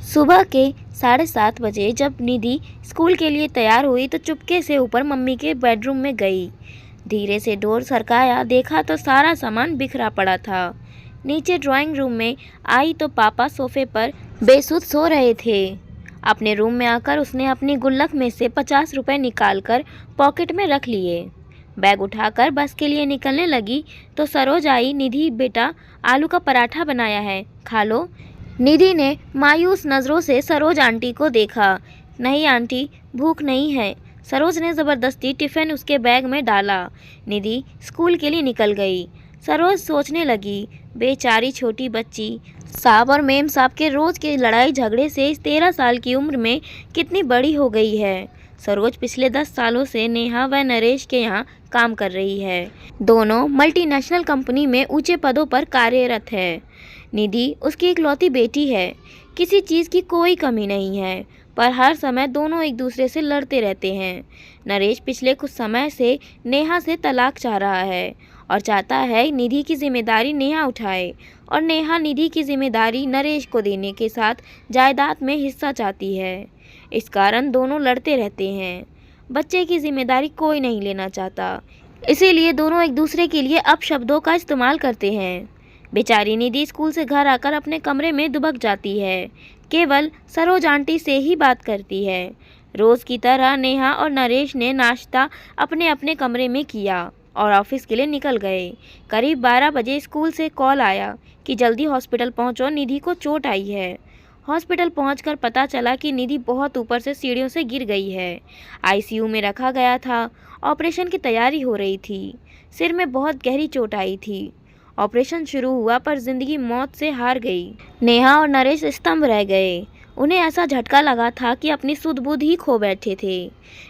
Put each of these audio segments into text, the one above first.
सुबह के 7:30 बजे जब निधि स्कूल के लिए तैयार हुई तो चुपके से ऊपर मम्मी के बेडरूम में गई। धीरे से डोर सरकाया, देखा तो सारा सामान बिखरा पड़ा था। नीचे ड्राइंग रूम में आई तो पापा सोफे पर बेसुध सो रहे थे। अपने रूम में आकर उसने अपनी गुल्लक में से 50 रुपए निकालकर पॉकेट में रख लिए। बैग उठाकर बस के लिए निकलने लगी तो सरोज आई। निधि बेटा, आलू का पराठा बनाया है, खा लो। निधि ने मायूस नज़रों से सरोज आंटी को देखा। नहीं आंटी, भूख नहीं है। सरोज ने ज़बरदस्ती टिफ़िन उसके बैग में डाला। निधि स्कूल के लिए निकल गई। सरोज सोचने लगी, बेचारी छोटी बच्ची साहब और मेम साहब के रोज़ के लड़ाई झगड़े से इस 13 साल की उम्र में कितनी बड़ी हो गई है। सरोज पिछले 10 सालों से नेहा व नरेश के यहाँ काम कर रही है। दोनों मल्टीनेशनल कंपनी में ऊंचे पदों पर कार्यरत है। निधि उसकी इकलौती बेटी है। किसी चीज़ की कोई कमी नहीं है, पर हर समय दोनों एक दूसरे से लड़ते रहते हैं। नरेश पिछले कुछ समय से नेहा से तलाक चाह रहा है और चाहता है निधि की जिम्मेदारी नेहा उठाए, और नेहा निधि की जिम्मेदारी नरेश को देने के साथ जायदाद में हिस्सा चाहती है। इस कारण दोनों लड़ते रहते हैं। बच्चे की जिम्मेदारी कोई नहीं लेना चाहता, इसीलिए दोनों एक दूसरे के लिए अपशब्दों का इस्तेमाल करते हैं। बेचारी निधि स्कूल से घर आकर अपने कमरे में दुबक जाती है। केवल सरोज आंटी से ही बात करती है। रोज़ की तरह नेहा और नरेश ने नाश्ता अपने अपने कमरे में किया और ऑफिस के लिए निकल गए। करीब 12 बजे स्कूल से कॉल आया कि जल्दी हॉस्पिटल पहुंचो, निधि को चोट आई है। हॉस्पिटल पहुंचकर पता चला कि निधि बहुत ऊपर से सीढ़ियों से गिर गई है। आईसीयू में रखा गया था। ऑपरेशन की तैयारी हो रही थी। सिर में बहुत गहरी चोट आई थी। ऑपरेशन शुरू हुआ पर जिंदगी मौत से हार गई। नेहा और नरेश स्तंभ रह गए। उन्हें ऐसा झटका लगा था कि अपनी सुध बुध ही खो बैठे थे।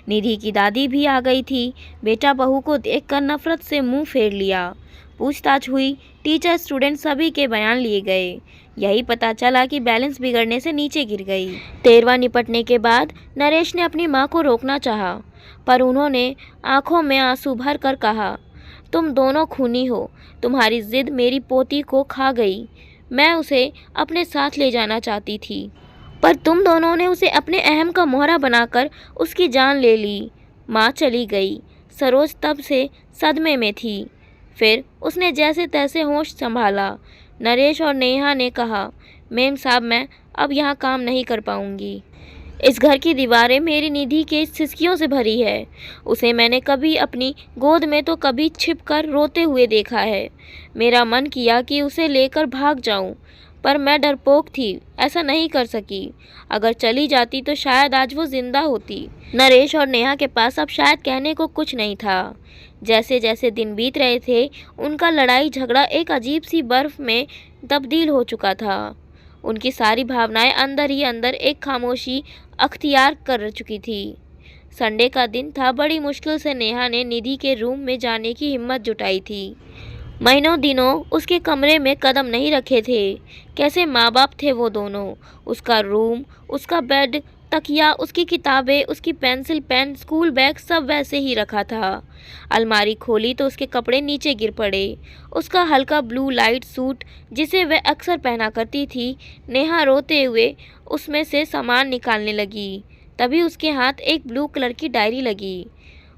निधि की दादी भी आ गई थी। बेटा बहू को देखकर नफरत से मुंह फेर लिया। पूछताछ हुई, टीचर स्टूडेंट सभी के बयान लिए गए। यही पता चला कि बैलेंस बिगड़ने से नीचे गिर गई। तेरवा निपटने के बाद नरेश ने अपनी मां को रोकना चाहा, पर उन्होंने आंखों में आंसू भर कर कहा, तुम दोनों खूनी हो। तुम्हारी जिद मेरी पोती को खा गई। मैं उसे अपने साथ ले जाना चाहती थी, पर तुम दोनों ने उसे अपने अहम का मोहरा बनाकर उसकी जान ले ली। माँ चली गई। सरोज तब से सदमे में थी। फिर उसने जैसे तैसे होश संभाला। नरेश और नेहा ने कहा, मेम साहब, मैं अब यहाँ काम नहीं कर पाऊँगी। इस घर की दीवारें मेरी निधि के सिसकियों से भरी है। उसे मैंने कभी अपनी गोद में तो कभी छिपकर रोते हुए देखा है। मेरा मन किया कि उसे लेकर भाग जाऊं, पर मैं डरपोक थी, ऐसा नहीं कर सकी। अगर चली जाती तो शायद आज वो जिंदा होती। नरेश और नेहा के पास अब शायद कहने को कुछ नहीं था। जैसे जैसे दिन बीत रहे थे, उनका लड़ाई झगड़ा एक अजीब सी बर्फ में तब्दील हो चुका था। उनकी सारी भावनाएं अंदर ही अंदर एक खामोशी अख्तियार कर चुकी थी। संडे का दिन था। बड़ी मुश्किल से नेहा ने निधि के रूम में जाने की हिम्मत जुटाई थी। महीनों दिनों उसके कमरे में कदम नहीं रखे थे। कैसे माँ बाप थे वो दोनों। उसका रूम, उसका बेड, तकिया, उसकी किताबें, उसकी पेंसिल, पेन, स्कूल बैग सब वैसे ही रखा था। अलमारी खोली तो उसके कपड़े नीचे गिर पड़े। उसका हल्का ब्लू लाइट सूट जिसे वह अक्सर पहना करती थी। नेहा रोते हुए उसमें से सामान निकालने लगी। तभी उसके हाथ एक ब्लू कलर की डायरी लगी।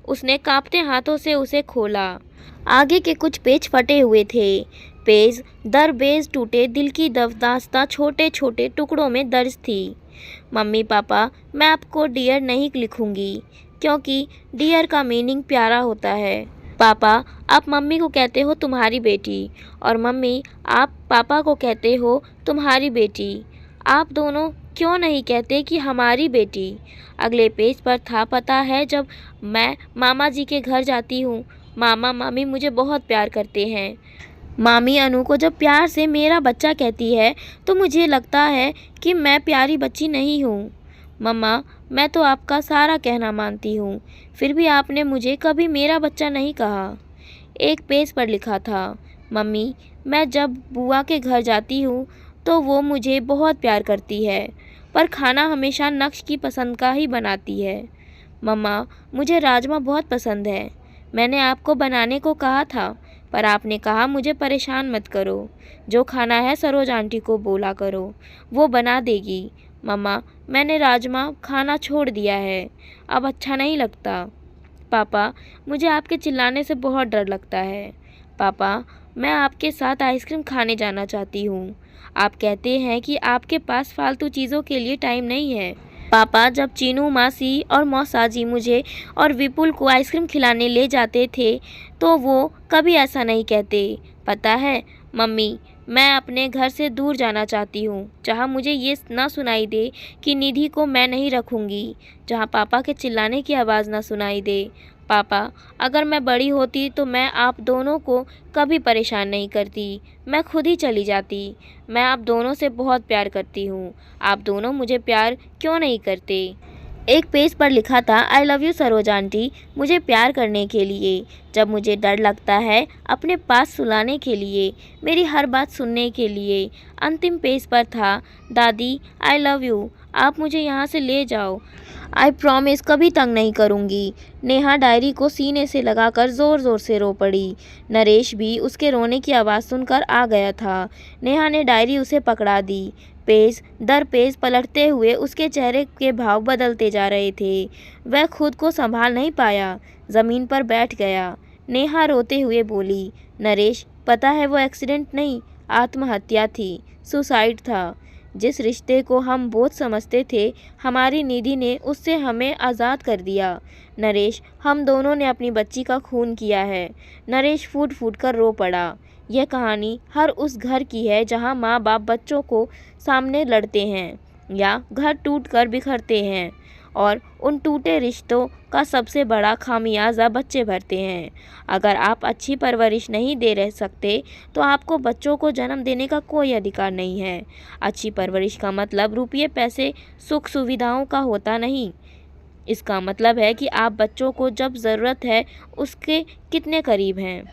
उसने कांपते हाथों से उसे खोला। आगे के कुछ पेज फटे हुए थे। पेज दर पेज टूटे दिल की दास्तां छोटे छोटे टुकड़ों में दर्ज थी। मम्मी पापा, मैं आपको डियर नहीं लिखूंगी, क्योंकि डियर का मीनिंग प्यारा होता है। पापा, आप मम्मी को कहते हो तुम्हारी बेटी, और मम्मी, आप पापा को कहते हो तुम्हारी बेटी। आप दोनों क्यों नहीं कहते कि हमारी बेटी। अगले पेज पर था, पता है जब मैं मामा जी के घर जाती हूँ, मामा मामी मुझे बहुत प्यार करते हैं। मामी अनु को जब प्यार से मेरा बच्चा कहती है तो मुझे लगता है कि मैं प्यारी बच्ची नहीं हूँ। मम्मा, मैं तो आपका सारा कहना मानती हूँ, फिर भी आपने मुझे कभी मेरा बच्चा नहीं कहा। एक पेज पर लिखा था, मम्मी, मैं जब बुआ के घर जाती हूँ तो वो मुझे बहुत प्यार करती है, पर खाना हमेशा नक्श की पसंद का ही बनाती है। मम्मा, मुझे राजमा बहुत पसंद है। मैंने आपको बनाने को कहा था, पर आपने कहा मुझे परेशान मत करो। जो खाना है सरोज आंटी को बोला करो, वो बना देगी। मम्मा, मैंने राजमा खाना छोड़ दिया है, अब अच्छा नहीं लगता। पापा, मुझे आपके चिल्लाने से बहुत डर लगता है। पापा, मैं आपके साथ आइसक्रीम खाने जाना चाहती हूँ। आप कहते हैं कि आपके पास फालतू चीज़ों के लिए टाइम नहीं है। पापा, जब चीनू मासी और मौसाजी मुझे और विपुल को आइसक्रीम खिलाने ले जाते थे तो वो कभी ऐसा नहीं कहते। पता है मम्मी, मैं अपने घर से दूर जाना चाहती हूँ, जहाँ मुझे ये ना सुनाई दे कि निधि को मैं नहीं रखूँगी, जहाँ पापा के चिल्लाने की आवाज़ ना सुनाई दे। पापा, अगर मैं बड़ी होती तो मैं आप दोनों को कभी परेशान नहीं करती, मैं खुद ही चली जाती। मैं आप दोनों से बहुत प्यार करती हूँ, आप दोनों मुझे प्यार क्यों नहीं करते? एक पेज पर लिखा था, I love you Saroj aunty, मुझे प्यार करने के लिए, जब मुझे डर लगता है अपने पास सुलाने के लिए, मेरी हर बात सुनने के लिए। अंतिम पेज पर था, दादी आई लव यू, आप मुझे यहाँ से ले जाओ, आई प्रॉमिस कभी तंग नहीं करूँगी। नेहा डायरी को सीने से लगाकर ज़ोर ज़ोर से रो पड़ी। नरेश भी उसके रोने की आवाज़ सुनकर आ गया था। नेहा ने डायरी उसे पकड़ा दी। पेज दर पेज पलटते हुए उसके चेहरे के भाव बदलते जा रहे थे। वह खुद को संभाल नहीं पाया, ज़मीन पर बैठ गया। नेहा रोते हुए बोली, नरेश, पता है वो एक्सीडेंट नहीं, आत्महत्या थी, सुसाइड था। जिस रिश्ते को हम बोझ समझते थे, हमारी निधि ने उससे हमें आज़ाद कर दिया। नरेश, हम दोनों ने अपनी बच्ची का खून किया है। नरेश फूट फूट कर रो पड़ा। यह कहानी हर उस घर की है जहां माँ बाप बच्चों को सामने लड़ते हैं या घर टूट कर बिखरते हैं, और उन टूटे रिश्तों का सबसे बड़ा खामियाजा बच्चे भरते हैं। अगर आप अच्छी परवरिश नहीं दे रह सकते तो आपको बच्चों को जन्म देने का कोई अधिकार नहीं है। अच्छी परवरिश का मतलब रुपये पैसे सुख सुविधाओं का होता नहीं। इसका मतलब है कि आप बच्चों को जब ज़रूरत है उसके कितने करीब हैं।